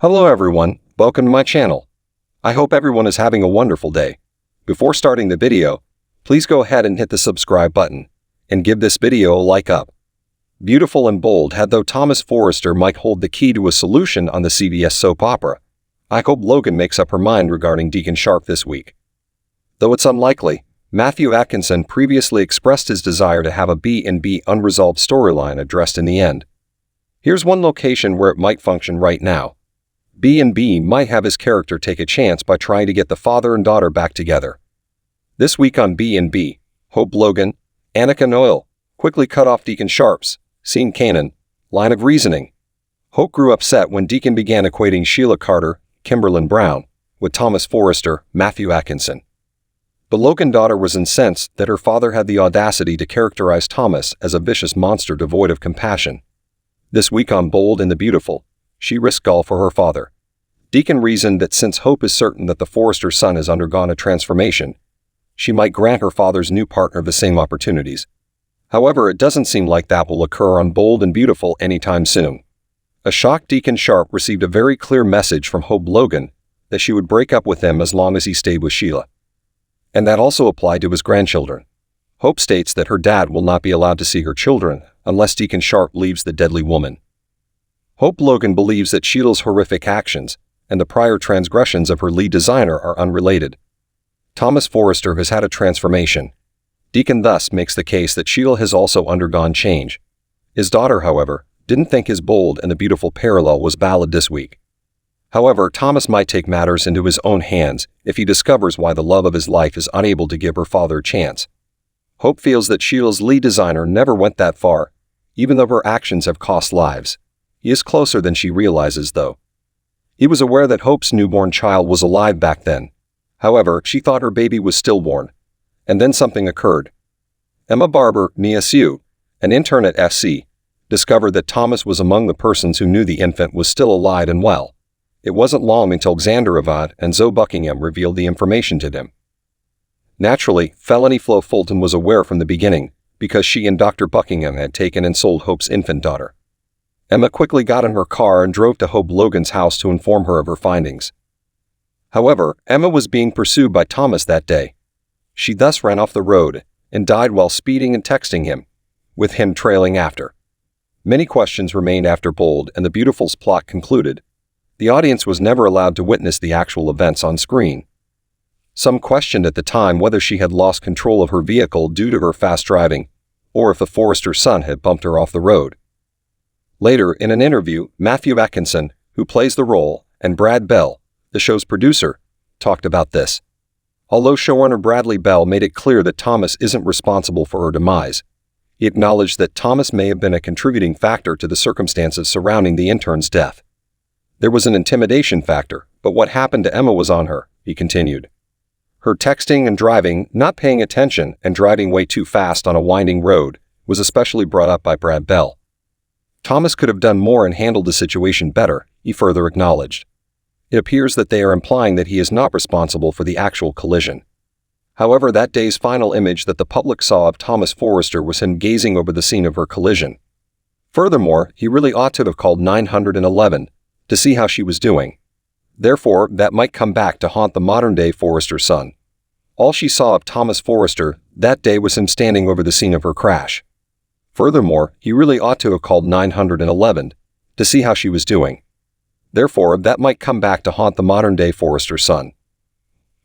Hello everyone, welcome to my channel. I hope everyone is having a wonderful day. Before starting the video, please go ahead and hit the subscribe button, and give this video a like up. Beautiful and bold had though Thomas Forrester might hold the key to a solution on the CBS soap opera, I hope Logan makes up her mind regarding Deacon Sharp this week. Though it's unlikely, Matthew Atkinson previously expressed his desire to have a B&B unresolved storyline addressed in the end. Here's one location where it might function right now. B&B might have his character take a chance by trying to get the father and daughter back together. This week on B&B, Hope Logan, Annika Noel, quickly cut off Deacon Sharp's, scene canon, line of reasoning. Hope grew upset when Deacon began equating Sheila Carter, Kimberlyn Brown, with Thomas Forrester, Matthew Atkinson. The Logan daughter was incensed that her father had the audacity to characterize Thomas as a vicious monster devoid of compassion. This week on Bold and the Beautiful, she risked all for her father. Deacon reasoned that since Hope is certain that the Forrester son has undergone a transformation, she might grant her father's new partner the same opportunities. However, it doesn't seem like that will occur on Bold and Beautiful anytime soon. A shocked Deacon Sharp received a very clear message from Hope Logan that she would break up with him as long as he stayed with Sheila. And that also applied to his grandchildren. Hope states that her dad will not be allowed to see her children unless Deacon Sharp leaves the deadly woman. Hope Logan believes that Sheila's horrific actions and the prior transgressions of her lead designer are unrelated. Thomas Forrester has had a transformation. Deacon thus makes the case that Sheila has also undergone change. His daughter, however, didn't think his Bold and the Beautiful parallel was valid this week. However, Thomas might take matters into his own hands if he discovers why the love of his life is unable to give her father a chance. Hope feels that Sheila's lead designer never went that far, even though her actions have cost lives. He is closer than she realizes, though. He was aware that Hope's newborn child was alive back then. However, she thought her baby was stillborn. And then something occurred. Emma Barber, NSU, an intern at FC, discovered that Thomas was among the persons who knew the infant was still alive and well. It wasn't long until Xander Avad and Zoe Buckingham revealed the information to them. Naturally, Felony Flo Fulton was aware from the beginning, because she and Dr. Buckingham had taken and sold Hope's infant daughter. Emma quickly got in her car and drove to Hope Logan's house to inform her of her findings. However, Emma was being pursued by Thomas that day. She thus ran off the road and died while speeding and texting him, with him trailing after. Many questions remained after Bold and the Beautiful's plot concluded. The audience was never allowed to witness the actual events on screen. Some questioned at the time whether she had lost control of her vehicle due to her fast driving, or if the Forrester son had bumped her off the road. Later, in an interview, Matthew Atkinson, who plays the role, and Brad Bell, the show's producer, talked about this. Although showrunner Bradley Bell made it clear that Thomas isn't responsible for her demise, he acknowledged that Thomas may have been a contributing factor to the circumstances surrounding the intern's death. There was an intimidation factor, but what happened to Emma was on her, he continued. Her texting and driving, not paying attention, and driving way too fast on a winding road was especially brought up by Brad Bell. Thomas could have done more and handled the situation better, he further acknowledged. It appears that they are implying that he is not responsible for the actual collision. However, that day's final image that the public saw of Thomas Forrester was him gazing over the scene of her collision. Furthermore, he really ought to have called 911 to see how she was doing. Therefore, that might come back to haunt the modern-day Forrester son. All she saw of Thomas Forrester that day was him standing over the scene of her crash. Furthermore, he really ought to have called 911 to see how she was doing. Therefore, that might come back to haunt the modern-day Forrester son.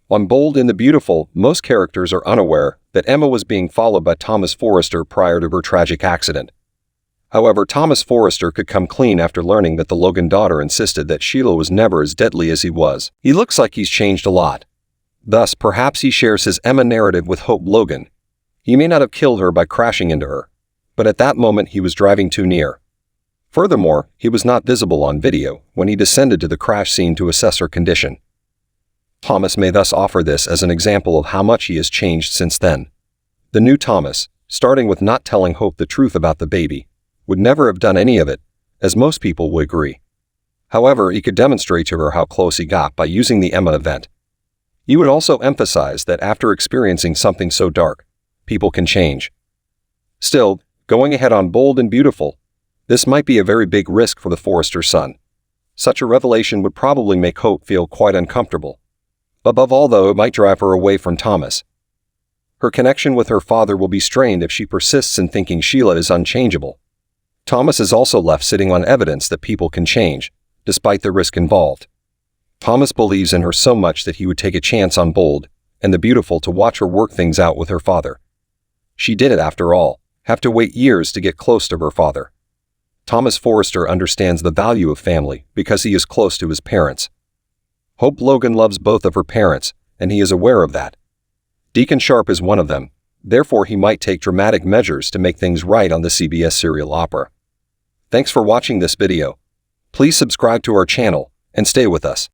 On Bold and the Beautiful, most characters are unaware that Emma was being followed by Thomas Forrester prior to her tragic accident. However, Thomas Forrester could come clean after learning that the Logan daughter insisted that Sheila was never as deadly as he was. He looks like he's changed a lot. Thus, perhaps he shares his Emma narrative with Hope Logan. He may not have killed her by crashing into her, but at that moment he was driving too near. Furthermore, he was not visible on video when he descended to the crash scene to assess her condition. Thomas may thus offer this as an example of how much he has changed since then. The new Thomas, starting with not telling Hope the truth about the baby, would never have done any of it, as most people would agree. However, he could demonstrate to her how close he got by using the Emma event. He would also emphasize that after experiencing something so dark, people can change. Still, going ahead on Bold and Beautiful, this might be a very big risk for the Forrester son. Such a revelation would probably make Hope feel quite uncomfortable. Above all, though, it might drive her away from Thomas. Her connection with her father will be strained if she persists in thinking Sheila is unchangeable. Thomas is also left sitting on evidence that people can change, despite the risk involved. Thomas believes in her so much that he would take a chance on Bold and the Beautiful to watch her work things out with her father. She did it, after all, have to wait years to get close to her father. Thomas Forrester understands the value of family because he is close to his parents. Hope Logan loves both of her parents, and he is aware of that. Deacon Sharp is one of them, therefore he might take dramatic measures to make things right on the CBS serial opera. Thanks for watching this video. Please subscribe to our channel and stay with us.